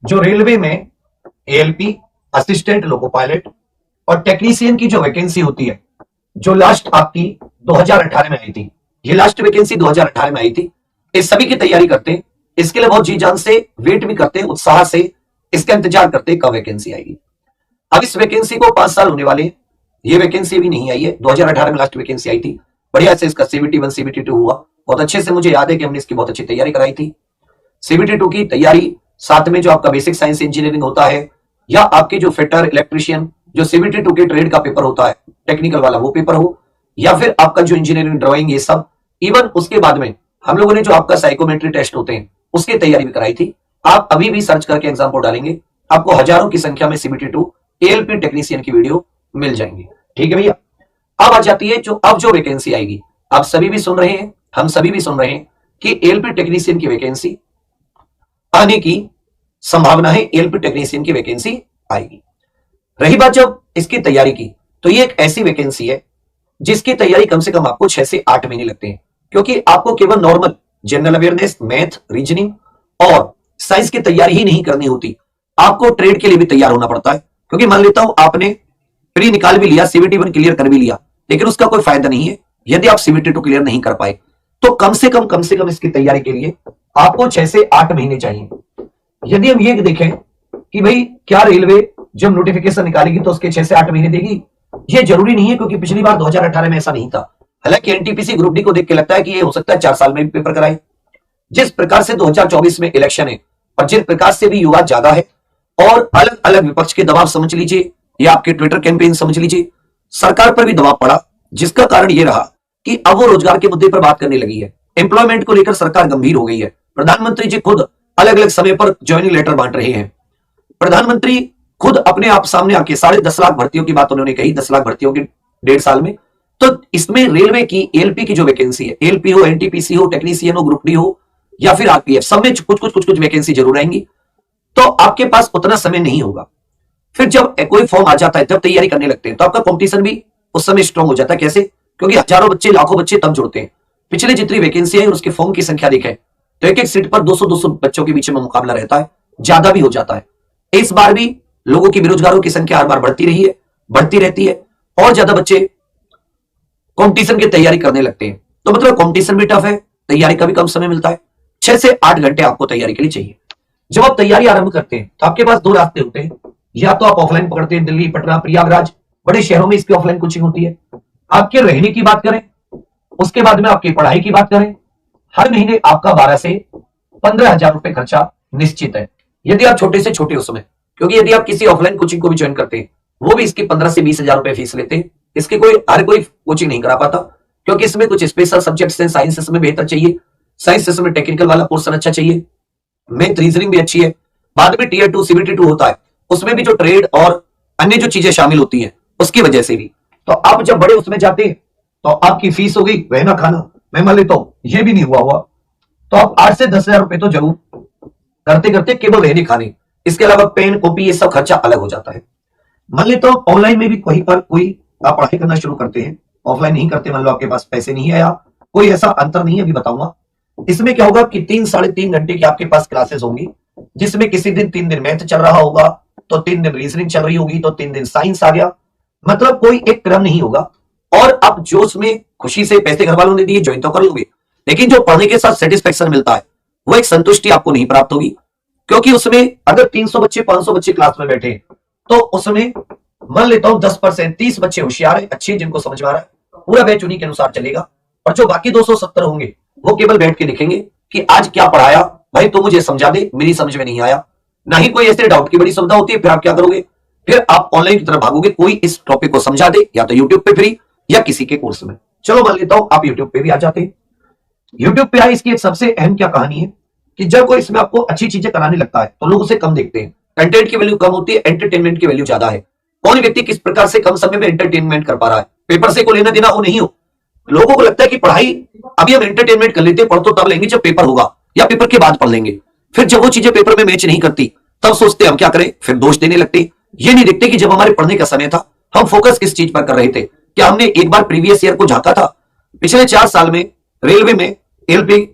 जो रेलवे में ALP, assistant loco pilot और टेक्नीशियन की जो वैकेंसी होती है, जो लास्ट आपकी 2018 में आई थी, ये लास्ट वैकेंसी 2018 में आई थी। इस सभी की तैयारी करते हैं, इसके लिए बहुत जी जान से वेट भी करते हैं, उत्साह से इसका इंतजार करते हैं कब वैकेंसी आएगी। अब इस वैकेंसी को 5 साल होने वाले, ये वैकेंसी भी नहीं आई है, 2018 में लास्ट वैकेंसी आई थी। बढ़िया से इसका CBT 1 CBT 2 हुआ, बहुत अच्छे से मुझे याद है कि हमने इसकी बहुत अच्छी तैयारी कराई थी। CBT 2 की तैयारी, साथ में जो आपका बेसिक साइंस इंजीनियरिंग होता है, या आपके जो फिटर इलेक्ट्रिशियन, जो CBT 2 के ट्रेड का पेपर होता है टेक्निकल वाला, वो पेपर हो, या फिर आपका जो इंजीनियरिंग ड्राइंग, ये सब, इवन उसके बाद में हम लोगों ने जो आपका साइकोमेट्री टेस्ट होते हैं उसकी तैयारी भी कराई थी। आप अभी भी सर्च करके एग्जाम को डालेंगे, आपको हजारों की संख्या में CBT 2 ALP टेक्नीशियन की वीडियो मिल जाएंगी। ठीक है भैया। अब आ जाती है जो वैकेंसी आएगी, आप सभी भी सुन रहे हैं, हम सभी भी सुन रहे हैं कि ALP टेक्नीशियन की वैकेंसी आने की संभावना है, ALP टेक्नीशियन की वैकेंसी आएगी। रही बात जब इसकी तैयारी की, तो ये एक ऐसी वैकेंसी है जिसकी तैयारी कम से कम आपको 6 से 8 महीने लगते हैं, क्योंकि आपको केवल normal general awareness, math, reasoning और साइंस की तैयारी ही नहीं करनी होती, आपको ट्रेड के लिए भी तैयार होना पड़ता है। क्योंकि मान लेता हूं आपने प्री निकाल भी लिया, CBT 1 क्लियर कर भी लिया, लेकिन उसका कोई फायदा नहीं है यदि आप CBT 2 क्लियर नहीं कर पाए। तो कम से कम इसकी तैयारी के लिए आपको 6 से 8 महीने चाहिए। यदि हम ये देखें कि भाई क्या रेलवे जब नोटिफिकेशन निकालेगी तो उसके 6 से 8 महीने देगी, ये जरूरी नहीं है, क्योंकि पिछली बार 2018 में ऐसा नहीं था। हालांकि NTPC ग्रुप डी को देख के लगता है कि ये हो सकता है 4 साल में भी पेपर कराए। जिस प्रकार से 2024 में इलेक्शन है और जिस प्रकार से भी युवा ज्यादा है, और अलग अलग विपक्ष के दबाव समझ लीजिए, या आपके ट्विटर कैंपेन समझ लीजिए, सरकार पर भी दबाव पड़ा, जिसका कारण यह रहा कि अब वो रोजगार के मुद्दे पर बात करने लगी है। एम्प्लॉयमेंट को लेकर सरकार गंभीर हो गई है। प्रधानमंत्री जी खुद अलग अलग समय पर ज्वाइनिंग लेटर बांट रहे हैं। प्रधानमंत्री खुद अपने आप सामने आके 10.5 लाख भर्तियों की बात उन्होंने कही, 10 लाख भर्तियों की 1.5 साल में। तो इसमें रेलवे की ALP की जो वैकेंसी है, ALP हो, NTPC हो, टेक्नीशियन हो, ग्रुप डी हो, या फिर RPF, सब में कुछ वैकेंसी जरूर आएंगी। तो आपके पास उतना समय नहीं होगा। फिर जब कोई फॉर्म आ जाता है, जब तैयारी करने लगते हैं, तो आपका कंपटीशन भी उस समय स्ट्रांग हो जाता है। कैसे? क्योंकि हजारों बच्चे, लाखों बच्चे तब जुड़ते हैं। पिछले जितनी वैकेंसी है और उसके फॉर्म की संख्या देखें तो एक एक सीट पर 200 बच्चों के बीच में मुकाबला रहता है, ज्यादा भी हो जाता है। इस बार भी लोगों की, बेरोजगारों की संख्या हर बार बढ़ती रही है, बढ़ती रहती है, और ज्यादा बच्चे कंपटीशन की तैयारी करने लगते हैं। तो मतलब कंपटीशन भी टफ है, तैयारी का भी कम समय मिलता है। 6 से 8 घंटे आपको तैयारी के लिए चाहिए। जब आप तैयारी आरंभ करते हैं तो आपके पास 2 रास्ते होते हैं, या तो आप ऑफलाइन पकड़ते हैं, दिल्ली, पटना, प्रयागराज, बड़े शहरों में इसकी ऑफलाइन कोचिंग होती है। आपके रहने की बात करें, उसके बाद में आपकी पढ़ाई की बात करें, हर महीने आपका 12 से 15,000 रुपए खर्चा निश्चित है, यदि आप छोटे से छोटे उसमें। क्योंकि यदि आप किसी ऑफलाइन कोचिंग को भी ज्वाइन करते हैं, वो भी इसकी 15 से 20,000 रुपए फीस लेते हैं। इसके हर कोई कोचिंग नहीं करा पाता, क्योंकि इसमें कुछ स्पेशल सब्जेक्ट्स हैं। साइंस इसमें बेहतर चाहिए, साइंस इसमें टेक्निकल वाला पोर्शन अच्छा चाहिए, मैथ, रीजनिंग भी अच्छी है। बाद में Tier 2 CBT 2 होता है, उसमें भी जो ट्रेड और अन्य जो चीजें शामिल होती हैं उसकी वजह से भी। तो आप जब बड़े उसमें जाते हैं तो आपकी फीस हो गई रहना खाना, मैं मान लेता हूं ये भी नहीं हुआ, तो आप 8 से 10,000 रुपए तो जरूर करते करते केवल रहने खाने, इसके अलावा पेन, कॉपी, ये सब खर्चा अलग हो जाता है। मान लेता हूं ऑनलाइन में भी कोई आप पढ़ाई करना शुरू करते हैं, ऑफलाइन नहीं करते, मान लो आपके पास पैसे नहीं है, या कोई ऐसा अंतर नहीं है, अभी बताऊंगा। इसमें क्या होगा कि 3-3.5 घंटे की आपके पास क्लासेस होंगी, जिसमें किसी दिन 3 दिन मैथ चल रहा होगा, तो 3 दिन रीजनिंग चल रही होगी, तो 3 दिन साइंस आ गया। मतलब कोई एक क्रम नहीं होगा। और आप जो उसमें खुशी से पैसे घर वालों ने दिए ज्वाइन तो कर लोगे, लेकिन जो पढ़ने के साथ सेटिस्फेक्शन मिलता है, वो एक संतुष्टि आपको नहीं प्राप्त होगी। क्योंकि उसमें अगर 300 बच्चे, 500 बच्चे क्लास में बैठे, तो उसमें मान लेता हूं 10%, 30 बच्चे होशियार है, अच्छे, जिनको समझ में आ रहा है, पूरा बैच उन्हीं के अनुसार चलेगा। और जो बाकी 270 होंगे, वो केवल बैठ के देखेंगे कि आज क्या पढ़ाया भाई, तो मुझे समझा दे, मेरी समझ में नहीं आया। ना ही कोई ऐसे डाउट की बड़ी सुविधा होती है। फिर आप क्या करोगे? फिर आप ऑनलाइन की तरफ भागोगे, कोई इस टॉपिक को समझा दे, या तो यूट्यूब पे फ्री, या किसी के कोर्स में। चलो मान लेता हूं आप यूट्यूब पे भी आ जाते हैं। यूट्यूब पे आए, इसकी एक सबसे अहम क्या कहानी है कि जब कोई इसमें आपको अच्छी चीजें कराने लगता है तो लोग उसे कम देखते हैं। कंटेंट की वैल्यू कम होती है, एंटरटेनमेंट की वैल्यू ज्यादा है। कौन व्यक्ति किस प्रकार से कम समय में एंटरटेनमेंट कर पा रहा है, पेपर से को लेना देना वो नहीं हो। लोगों को लगता है कि पढ़ाई अभी हम एंटरटेनमेंट कर लेते हैं, पढ़ तो तब लेंगे जब पेपर होगा, या पेपर के बाद पढ़ लेंगे। फिर जब वो चीजें पेपर में मैच नहीं करती, तब सोचते हम क्या करें, फिर दोष देने लगते। ये नहीं देखते कि जब हमारे पढ़ने का समय था, हम फोकस किस चीज पर कर रहे थे। क्या हमने एक बार प्रीवियस ईयर को झांका था? पिछले 4 साल में रेलवे में एलपी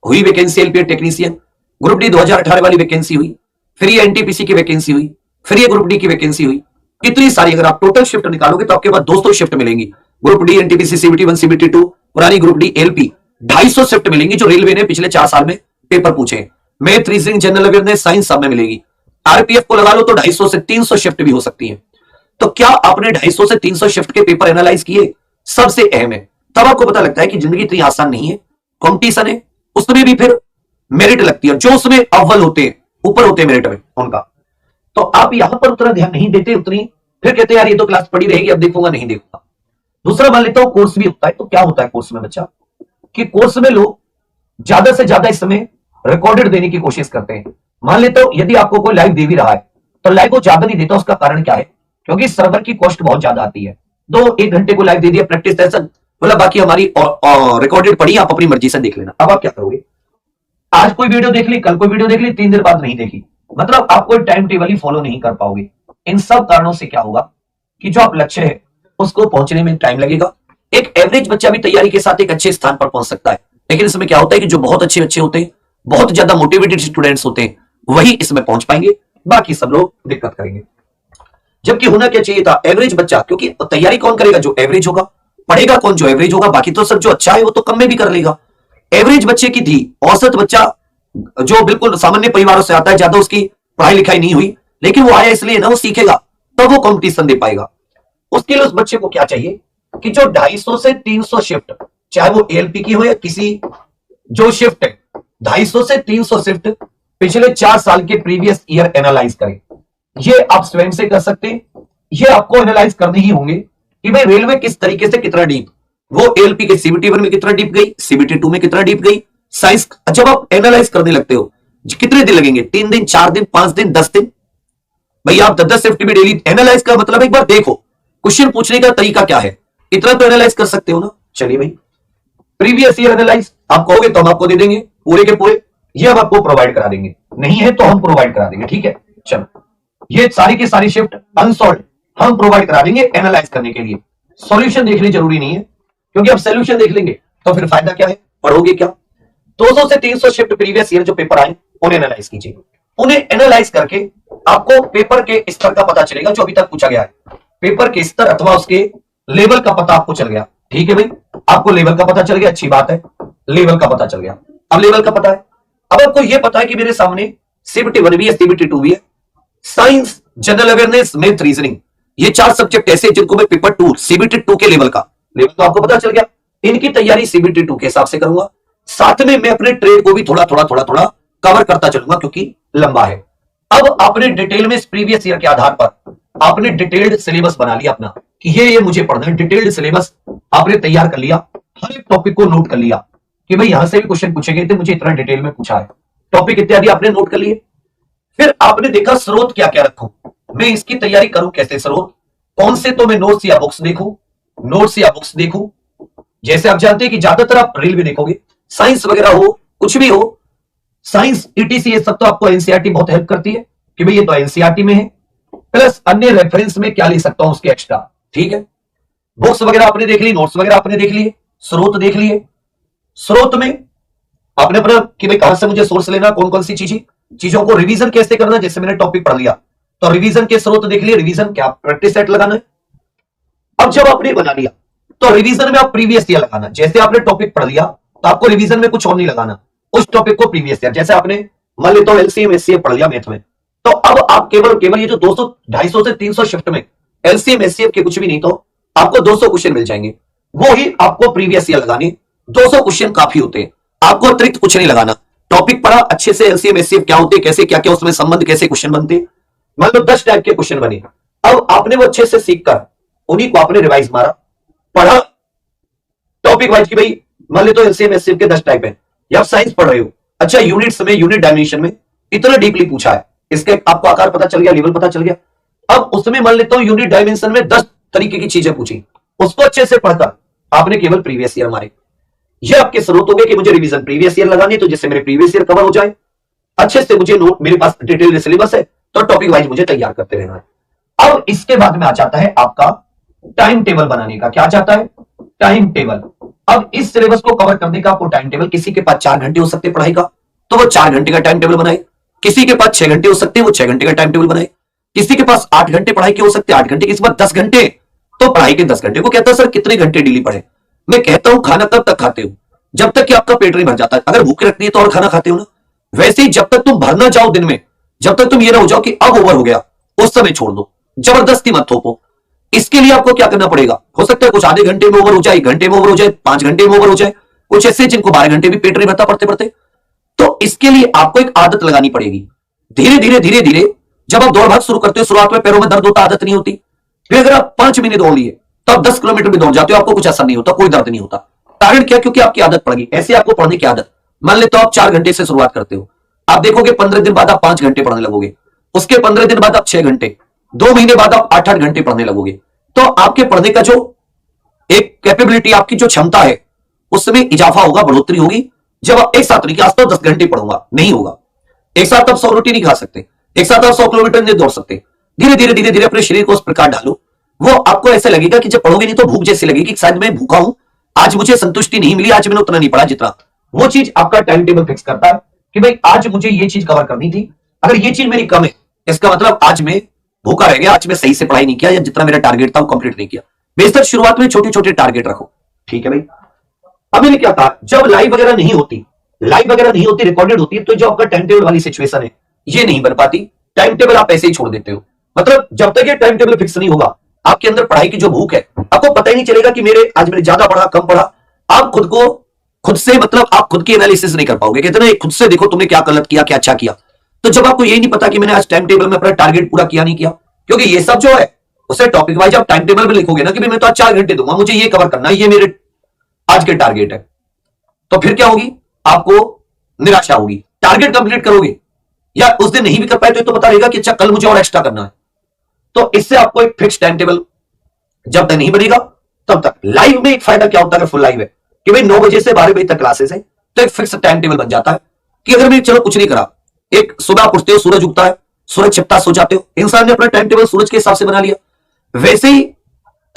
हुई vacancy, LP technician, group D 2018 वाली वैकेंसी हुई, फिर ये एनटीपीसी की वैकेंसी हुई, फिर ये ग्रुप डी की वैकेंसी हुई, इतनी सारी। अगर आप टोटल शिफ्ट निकालोगे तो आपके पास 200 शिफ्ट मिलेंगी। Group D NTPC CBT 1 CBT 2 पुरानी ग्रुप डी एलपी 250 शिफ्ट मिलेंगी जो रेलवे ने पिछले 4 साल में पेपर पूछे। Math, reasoning, general awareness, science सब में मिलेगी। आरपीएफ को लगा लो तो 250 से 300 शिफ्ट भी हो सकती है। तो क्या आपने 250 से 300 शिफ्ट के पेपर एनालाइज किए? सबसे अहम है। तब आपको पता लगता है कि जिंदगी इतनी आसान नहीं है, कॉम्पिटिशन है, उसमें भी फिर मेरिट लगती है। जो उसमें अव्वल होते हैं, ऊपर होते हैं मेरिट में उनका, तो आप यहां पर उतना ध्यान नहीं देते उतनी, फिर कहते हैं यार ये तो क्लास पड़ी रहेगी, अब देखूंगा नहीं देखूंगा। दूसरा मान लेता हूं कोर्स भी होता है, तो क्या होता है कोर्स में बच्चा, कि कोर्स में लोग ज्यादा से ज्यादा इस समय रिकॉर्डेड देने की कोशिश करते हैं। मान लेता हूं यदि आपको कोई लाइव दे भी रहा है तो लाइव वो ज्यादा नहीं देता। उसका कारण क्या है? क्योंकि सर्वर की कॉस्ट बहुत ज्यादा आती है। 2-1 घंटे को लाइव दे दिया, प्रैक्टिस सेशन बोला, बाकी हमारी रिकॉर्डेड पड़ी, आप अपनी मर्जी से देख लेना। अब आप क्या करोगे? आज कोई वीडियो देख ली, कल कोई वीडियो देख ली, 3 दिन बाद नहीं देखी, मतलब आप कोई टाइम टेबल ही फॉलो नहीं कर पाओगे। इन सब कारणों से क्या होगा कि जो आप लक्ष्य है उसको पहुंचने में टाइम लगेगा। एक एवरेज बच्चा भी तैयारी के साथ एक अच्छे स्थान पर पहुंच सकता है, लेकिन इसमें क्या होता है कि जो बहुत अच्छे बच्चे होते हैं, बहुत ज्यादा मोटिवेटेड स्टूडेंट्स होते हैं, वही इसमें पहुंच पाएंगे, बाकी सब लोग दिक्कत करेंगे। जबकि होना क्या चाहिए था, एवरेज बच्चा, क्योंकि तैयारी कौन करेगा? जो एवरेज होगा। पढ़ेगा कौन? जो एवरेज होगा। बाकी तो सब जो अच्छा है वो तो कम में भी कर लेगा। एवरेज बच्चे की थी, औसत बच्चा जो बिल्कुल सामान्य परिवारों से आता है, ज्यादा उसकी पढ़ाई लिखाई नहीं हुई, लेकिन वो आया इसलिए ना, वो सीखेगा तब वो कंपटीशन दे पाएगा। उसके लिए उस बच्चे को क्या चाहिए कि जो 250 से 300 शिफ्ट, चाहे वो एएलपी की हो या किसी, जो शिफ्ट है 250 से 300 शिफ्ट पिछले 4 साल के प्रीवियस ईयर एनालाइज करें। ये आप स्वयं से कर सकते हैं, ये आपको एनालाइज करने ही होंगे कि भाई रेलवे किस तरीके से कितना डीप, वो एएलपी के सीबीटी 1 में कितना डीप गई, सीबीटी 2 में कितना डीप गई, साइंस। जब आप एनालाइज करने लगते हो कितने दिन लगेंगे? 3 दिन, 4 दिन, 5 दिन, 10 दिन। भाई आप 10 शिफ्ट भी डेली एनालाइज का मतलब एक बार देखो क्वेश्चन पूछने का तरीका क्या है, इतना तो एनालाइज कर सकते हो ना। चलिए भाई, प्रीवियस ईयर एनालाइज आप कहोगे तो हम आपको दे देंगे पूरे के पूरे, ये हम आपको प्रोवाइड करा देंगे, नहीं है तो हम प्रोवाइड करा देंगे। ठीक है, चलो, ये सारी की सारी शिफ्ट अनसॉल्व हम प्रोवाइड करा देंगे एनालाइज करने के लिए। सॉल्यूशन देखने जरूरी नहीं है, क्योंकि अब सॉल्यूशन देख लेंगे तो फिर फायदा क्या है, पढ़ोगे क्या। 200 से 300 शिफ्ट प्रीवियस ईयर जो पेपर आए उन्हें एनालाइज कीजिए। उन्हें एनालाइज करके आपको पेपर के स्तर का पता चलेगा जो अभी तक पूछा गया है। पेपर के स्तर अथवा उसके लेवल का पता आपको चल गया। ठीक है भाई, आपको लेवल का पता चल गया, अच्छी बात है, लेवल का पता चल गया। अब लेवल का पता है, अब आपको यह पता है कि मेरे सामने सीबीटी 1 भी है, सीबीटी 2 भी है, science, general awareness, math, reasoning, ये 4 सब्जेक्ट ऐसे जिनको मैं पेपर 2 सीबीटी 2 के लेवल का, लेवल तो आपको पता चल गया। इनकी तैयारी सीबीटी 2 के हिसाब से करूंगा, साथ में मैं अपने ट्रेड को भी थोड़ा थोड़ा थोड़ा थोड़ा कवर करता चलूंगा क्योंकि लंबा है। अब आपने डिटेल में प्रीवियस ईयर के आधार पर आपने डिटेल्ड सिलेबस बना लिया अपना कि ये मुझे पढ़ना है। डिटेल्ड सिलेबस आपने तैयार कर लिया, हर एक टॉपिक को नोट कर लिया कि भाई यहां से भी क्वेश्चन पूछे गए थे, मुझे इतना डिटेल में पूछा है, टॉपिक इत्यादि आपने नोट कर लिए। फिर आपने देखा स्रोत क्या क्या रखूं, मैं इसकी तैयारी करूं कैसे, स्रोत कौन से, तो मैं नोट्स या बुक्स देखूं, नोट्स या बुक्स देखूं। जैसे आप जानते हैं कि ज्यादातर आप रेलवे देखोगे, साइंस वगैरह हो, कुछ भी हो, साइंस ईटीसी, ये सब तो आपको एनसीईआरटी बहुत हेल्प करती है कि भाई ये तो एनसीईआरटी में है, प्लस अन्य रेफरेंस में क्या ले सकता हूं उसके एक्स्ट्रा। ठीक है, बुक्स वगैरह आपने देख ली, नोट्स वगैरह आपने देख लिए, स्रोत देख लिए। स्रोत में आपने अपना कि भाई कहां से मुझे सोर्स लेना, कौन कौन सी चीजों को रिवीजन कैसे करना। जैसे मैंने टॉपिक पढ़ लिया तो रिवीजन के स्रोत देख लिए, रिवीजन क्या प्रैक्टिस सेट लगाना है। अब जब आपने बना लिया तो रिवीजन में आप प्रीवियस ईयर लगाना। जैसे आपने टॉपिक पढ़ लिया तो आपको रिवीजन में कुछ और नहीं लगाना, उस टॉपिक को प्रीवियस ईयर। जैसे आपने मान लेता हूं एलसीएम एचसीएफ पढ़ लिया मैथ में, तो अब आप केवल ये जो 200 250 से 300 शिफ्ट में एलसीएम एचसीएफ के कुछ भी नहीं, तो आपको 200 क्वेश्चन मिल जाएंगे, वो ही आपको प्रीवियस ईयर लगाने। 200 क्वेश्चन काफी होते हैं, आपको अतिरिक्त कुछ नहीं लगाना। टॉपिक पढ़ा अच्छे से, एलसीएम एचसीएफ क्या होते हैं, कैसे क्या क्या उसमें संबंध, कैसे क्वेश्चन बनते, मान लो 10 टाइप के क्वेश्चन बने। अब आपने वो अच्छे से सीखकर उन्हीं को आपने रिवाइज मारा, पढ़ा टॉपिक वाइज की भाई मान लो तो एलसीएम एचसीएफ के 10 टाइप है, या आप साइंस पढ़ रहे हो, अच्छा यूनिट्स में, यूनिट डायमेंशन में इतना डीपली पूछा है, इसके आपको आकार पता चल गया, लेवल पता चल गया। अब उसमें मान लेता हूं यूनिट डायमेंशन में 10 तरीके की चीजें पूछी, उसको अच्छे से पढ़कर आपने केवल प्रीवियस ईयर मारे। ये आपके स्रोत हो गए कि मुझे रिवीजन प्रीवियस ईयर लगानी है, तो जिससे मेरे प्रीवियस ईयर कवर हो जाए, अच्छे से मुझे नोट, मेरे पास डिटेल सिलेबस है तो टॉपिक वाइज मुझे तैयार करते रहना है। अब इसके बाद में आ जाता है आपका टाइम टेबल बनाने का। क्या चाहता है? Time table. अब इस सिलेबस को कवर करने का आपको टाइम टेबल, किसी के पास 4 घंटे हो सकते पढ़ाई का, तो वो 4 घंटे का टाइम टेबल बनाए। किसी के पास 6 घंटे हो सकते हैं, वो 6 घंटे का टाइम टेबल बनाए। किसी के पास 8 घंटे पढ़ाई के हो सकते हैं, 8 घंटे, किसी के पास 10 घंटे, तो पढ़ाई के 10 घंटे। को कहता है सर कितने घंटे डेली पढ़े? मैं कहता हूं खाना तब तक खाते हो जब तक कि आपका पेट नहीं भर जाता है। अगर भूख रखती है तो और खाना खाते हो ना। वैसे ही जब तक तुम भर ना जाओ दिन में, जब तक तुम ये ना हो जाओ कि अब ओवर हो गया, उस समय छोड़ दो, जबरदस्ती मत थोपो। इसके लिए आपको क्या करना पड़ेगा? हो सकता है कुछ आधे घंटे में ओवर हो जाए, 1 घंटे में ओवर हो जाए, 5 घंटे में ओवर हो जाए, कुछ ऐसे जिनको 12 घंटे भी पेट नहीं भरता पढ़ते पढ़ते। तो इसके लिए आपको एक आदत लगानी पड़ेगी। धीरे धीरे धीरे धीरे जब आप दौड़ भाग शुरू करते हो, शुरुआत में पैरों में दर्द होता, आदत नहीं होती। फिर अगर आप 5 महीने दौड़ लिए तो आप 10 किलोमीटर भी दौड़ जाते हो, आपको कुछ असर नहीं होता, कोई दर्द नहीं होता। कारण क्या? क्योंकि आपकी आदत पड़ गई। ऐसे आपको पढ़ने की आदत, मान ले तो आप 4 घंटे से शुरुआत करते हो, आप देखोगे 15 दिन बाद आप 5 घंटे पढ़ने लगोगे, उसके 15 दिन बाद आप 6 घंटे, 2 महीने बाद आप 8-8 घंटे पढ़ने लगोगे। तो आपके पढ़ने का जो एक कैपेबिलिटी, आपकी जो क्षमता है, उसमें इजाफा होगा, बढ़ोतरी होगी। जब आप एक साथ नहीं कि आज तो 10 घंटे पढ़ूंगा, नहीं होगा। एक साथ आप 100 रोटी नहीं खा सकते, एक साथ आप 100 किलोमीटर नहीं दौड़ सकते। धीरे धीरे धीरे धीरे अपने शरीर को उस प्रकार डालो, वो आपको ऐसे लगेगा कि जब पढ़ोगे नहीं तो भूख जैसी लगेगी, शायद मैं भूखा हूं, आज मुझे संतुष्टि नहीं मिली, आज मैंने उतना नहीं पढ़ा जितना। वो चीज आपका टाइम टेबल फिक्स करता है कि भाई आज मुझे ये चीज कवर करनी थी, अगर ये चीज मेरी कम है, इसका मतलब आज मैं भूखा रह गया, आज मैं सही से पढ़ाई नहीं किया, या जितना मेरा टारगेट था वो कंप्लीट नहीं किया। बेशक शुरुआत में छोटे छोटे टारगेट रखो, ठीक है भाई। अब मैंने क्या कहा, जब लाइव वगैरह नहीं होती, रिकॉर्डेड होती है, तो जो आपका टाइम टेबल वाली सिचुएशन है ये नहीं बन पाती। टाइम टेबल आप ऐसे ही छोड़ देते हो। मतलब जब तक ये टाइम टेबल फिक्स नहीं होगा, आपके अंदर पढ़ाई की जो भूख है, आपको पता ही नहीं चलेगा कि आज मैंने ज्यादा पढ़ा कम पढ़ा। आप खुद से मतलब आप खुद की एनालिसिस नहीं कर पाओगे। कहते ना खुद से देखो तुमने क्या गलत किया, क्या अच्छा किया। तो जब आपको यही नहीं पता कि मैंने आज टाइम टेबल में अपना टारगेट पूरा किया नहीं किया, क्योंकि ये सब जो है उसे टॉपिक वाइज आप टाइम टेबल में लिखोगे ना कि मैं तो आज 4 घंटे दूंगा, मुझे ये कवर करना है, ये मेरे आज के टारगेट है, तो फिर क्या होगी? आपको निराशा होगी। टारगेट कंप्लीट करोगे या उस दिन नहीं भी कर पाए तो पता रहेगा कि अच्छा कल मुझे और एक्स्ट्रा करना है। तो इससे आपको एक फिक्स टाइम टेबल जब तक नहीं बनेगा तब तक। लाइव में एक फायदा क्या होता है, फुल लाइव है कि भाई 9 बजे से 12 बजे तक क्लासेस है, तो एक फिक्स टाइम टेबल बन जाता है कि अगर मैं चलो कुछ नहीं करा, एक सुबह उठते हो, सूरज उगता है, सूरज छिपता, सो जाते हो, इंसान ने अपना टाइम टेबल सूरज के हिसाब से बना लिया। वैसे ही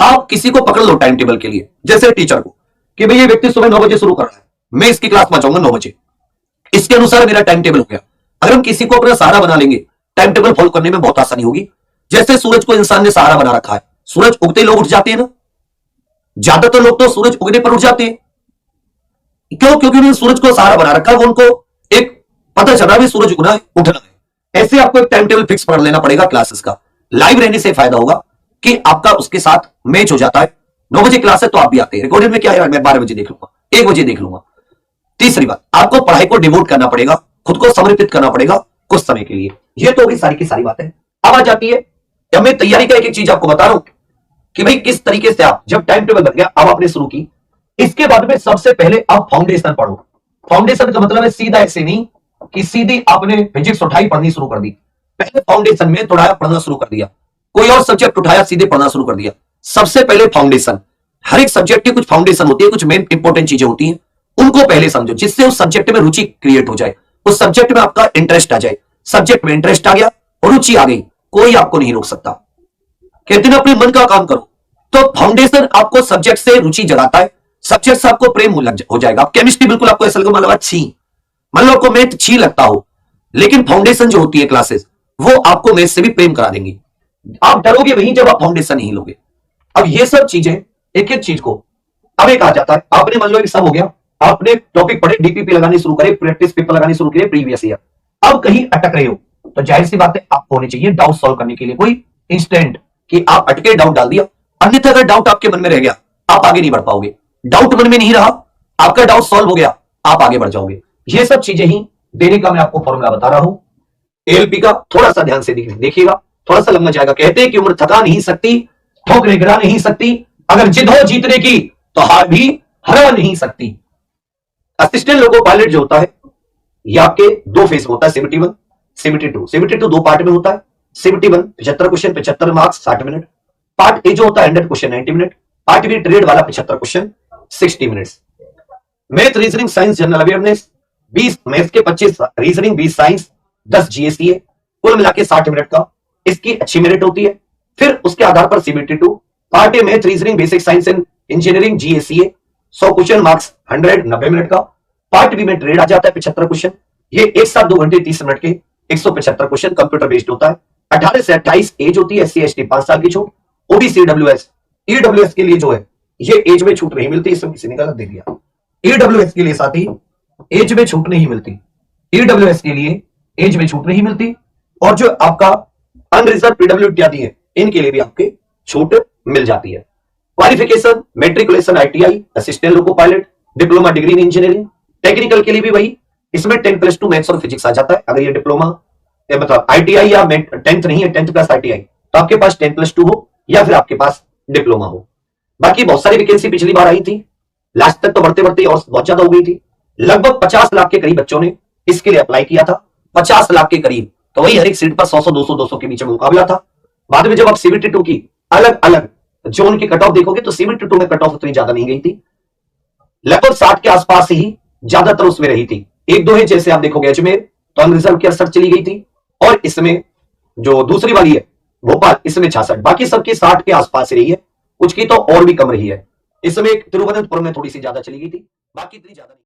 आप किसी को पकड़ लो टाइम टेबल के लिए, जैसे टीचर को कि भाई ये व्यक्ति सुबह 9 बजे शुरू कर रहा है, मैं इसकी क्लास में जाऊंगा 9 बजे, इसके अनुसार मेरा टाइम टेबल हो गया। अगर हम किसी को अपना सहारा बना लेंगे, टाइम टेबल फॉलो करने में बहुत आसानी होगी। जैसे सूरज को इंसान ने सहारा बना रखा है, सूरज उगते लोग उठ जाते हैं ना, ज्यादातर लोग तो सूरज उगने पर उठ जाते हैं। क्यों? क्योंकि उन्होंने सूरज को सहारा बना रखा है, वो उनको एक पता चल रहा है सूरज उगना है, उठना है। ऐसे आपको एक टाइम टेबल फिक्स पढ़ लेना पड़ेगा क्लासेस का। लाइव रहने से फायदा होगा कि आपका उसके साथ मैच हो जाता है। 9 बजे क्लास है तो आप भी आते हैं, रिकॉर्डेड में क्या है मैं 12 बजे देख लूंगा, 1 बजे देख लूंगा। तीसरी बात, आपको पढ़ाई को डिवोट करना पड़ेगा, खुद को समर्पित करना पड़ेगा कुछ समय के लिए। ये तो होगी सारी की सारी बातें। अब आ जाती है, जब मैं तैयारी का एक चीज आपको बता रहा हूं कि भाई किस तरीके से आप जब टाइम टेबल बन गया, अब आपने शुरू की, इसके बाद में सबसे पहले आप फाउंडेशन पढ़ो। फाउंडेशन का मतलब है सीधा ऐसे नहीं कि सीधी आपने फिजिक्स उठाई पढ़नी शुरू कर दी। पहले फाउंडेशन में थोड़ा पढ़ना शुरू कर दिया, कोई और सब्जेक्ट उठाया सीधे पढ़ना शुरू कर दिया। सबसे पहले फाउंडेशन, हर एक सब्जेक्ट की कुछ फाउंडेशन होती है, कुछ मेन इंपॉर्टेंट चीजें होती हैं, उनको पहले समझो, जिससे उस सब्जेक्ट में रुचि क्रिएट हो जाए, उस सब्जेक्ट में आपका इंटरेस्ट आ जाए। सब्जेक्ट में इंटरेस्ट आ गया, रुचि आ गई, कोई आपको नहीं रोक सकता। कहते ना अपने मन का काम करो। तो फाउंडेशन आपको सब्जेक्ट से रुचि जगाता है, सब्जेक्ट से आपको प्रेम हो जाएगा। केमिस्ट्री बिल्कुल आपको ऐसा लगेगा मतलब छी, मान लो आपको मैथ छी लगता हो, लेकिन फाउंडेशन जो होती है क्लासेस, वो आपको मैथ से भी प्रेम करा देंगी। आप डरोगे वहीं जब आप फाउंडेशन नहीं लोगे। अब ये सब चीजें एक एक चीज को अब एक आ जाता है, आपने मान लो एक सब हो गया, आपने टॉपिक पढ़े, डीपीपी लगानी शुरू करे, प्रैक्टिस पेपर लगानी शुरू करे प्रीवियस ईयर। अब कहीं अटक रहे हो तो जाहिर सी बात है आपको होनी चाहिए डाउट सॉल्व करने के लिए कोई इंस्टेंट कि आप अटके डाउट डाल दिया। अन्यथा अगर डाउट आपके मन में रह गया, आप आगे नहीं बढ़ पाओगे। डाउट मन में नहीं रहा, आपका डाउट सॉल्व हो गया, आप आगे बढ़ जाओगे। ये सब चीजें ही देने का मैं आपको फॉर्मूला बता रहा हूं एएलपी का। थोड़ा सा ध्यान से देखिएगा, थोड़ा सा लंबा जाएगा। कहते हैं कि उम्र थका नहीं सकती, ठोकरे गिरा नहीं सकती, अगर जिद हो जीतने की तो हार भी हरा नहीं सकती। असिस्टेंट लोको पायलट जो होता है, ये आपके 2 फेज में होता है, 71, 72। 72 2 पार्ट में होता है। 71 75 question, 75 marks, 60 minute. Part A जो होता है 100 question, 90 minute. Part B trade वाला 75 question, 60 minutes. Math, reasoning, science, general awareness 20 math के, 25 रीजनिंग, 20 साइंस, 10 जीएसटी है। कुल मिला के 60 मिनट का इसकी अच्छी मेरिट होती है। फिर उसके आधार पर 72 part A math, reasoning, basic science and engineering, GSC है, 100 क्वेश्चन, मार्क्स 100, 90 मिनट का। पार्ट बी में ट्रेड आ जाता है 75 क्वेश्चन, ये एक साथ 2 घंटे 30 मिनट के 175 क्वेश्चन कंप्यूटर बेस्ड होता है। 18 से 28 एज होती है। SC ST 5 साल की छूट। OBC EWS के लिए जो है ये एज में छूट नहीं मिलती, इसमें किसी ने गलत दे दिया। EWS के लिए साथी एज में छूट नहीं मिलती, EWS के लिए एज में छूट नहीं मिलती। और जो आपका अनरिजर्व PW इत्यादि है इनके लिए भी आपके छूट मिल जाती है। Qualification matriculation ITI, assistant loco pilot, diploma degree in engineering. Technical के लिए भी वही, इसमें 10+2 मैथ्स और फिजिक्स आ जाता है। अगर ये डिप्लोमा मतलब ITI या 10th नहीं है, 10th प्लस ITI, तो आपके पास 10+2 हो या फिर आपके पास डिप्लोमा हो। बाकी बहुत सारी वैकेंसी पिछली बार आई थी, लास्ट तक तो बढ़ते बढ़ते और बहुत ज्यादा हो गई थी। लगभग 50 लाख के करीब बच्चों ने इसके लिए अप्लाई किया था, 50 लाख के करीब। तो वही हर एक सीट पर 100 200 के बीच में मुकाबला था। बाद में जब आप CBT 2 की अलग अलग जोन की कट ऑफ देखोगे तो CBT 2 में कट ऑफ उतनी ज्यादा नहीं गई थी, लगभग 60 के आसपास ही ज्यादातर उसमें रही थी। एक दो है, जैसे आप देखोगे अजमेर तो अनरिजर्व की 68 चली गई थी, और इसमें जो दूसरी वाली है भोपाल, इसमें 66। बाकी सबकी 60 के आसपास रही है, कुछ की तो और भी कम रही है। इसमें तिरुवनंतपुरम में थोड़ी सी ज्यादा चली गई थी, बाकी इतनी ज्यादा नहीं।